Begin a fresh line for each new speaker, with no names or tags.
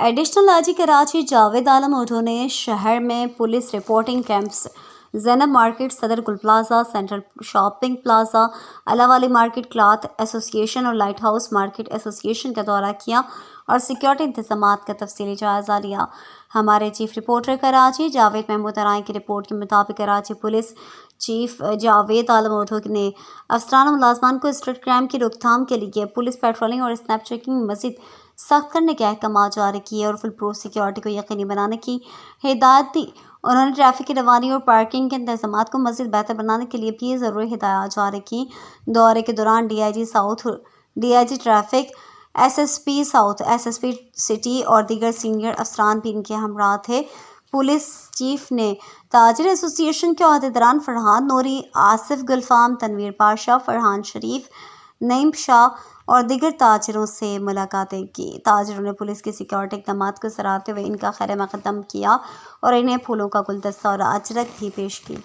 Additional I جی کراچی جاوید عالم اوڈھو نے شہر میں پولیس رپورٹنگ کیمپس زینب مارکیٹ، صدر گل پلازہ، سینٹرل شاپنگ پلازہ، اللہ والی مارکیٹ، کلاتھ ایسوسی ایشن اور لائٹ ہاؤس مارکیٹ ایسوسی ایشن کا دورہ کیا اور سیکیورٹی انتظامات کا تفصیلی جائزہ لیا۔ ہمارے چیف رپورٹر کراچی جاوید محمود ارائیں کی رپورٹ کے مطابق کراچی پولیس چیف جاوید عالم اوڈھو نے افسران و ملازمان کو اسٹریٹ کرائم کی روک تھام کے لیے پولیس پیٹرولنگ اور اسنیپ چیکنگ مزید سخت کرنے کے احکامات جاری کیے اور فل پروف سیکیورٹی کو یقینی بنانے کی ہدایت دی۔ انہوں نے ٹریفک کی روانی اور پارکنگ کے انتظامات کو مزید بہتر بنانے کے لیے بھی ضروری ہدایات جاری کی۔ دورے کے دوران D I G south, D I G traffic, S S P south, S S P city اور دیگر سینئر افسران بھی ان کے ہمراہ تھے۔ پولیس چیف نے تاجر ایسوسی ایشن کے عہدیداران فرحان نوری، آصف گلفام، تنویر پاشا، فرحان شریف، نعیم شاہ اور دیگر تاجروں سے ملاقاتیں کی۔ تاجروں نے پولیس کی سیکیورٹی اقدامات کو سراہتے ہوئے ان کا خیر مقدم کیا اور انہیں پھولوں کا گلدستہ اور اجرک بھی پیش کی۔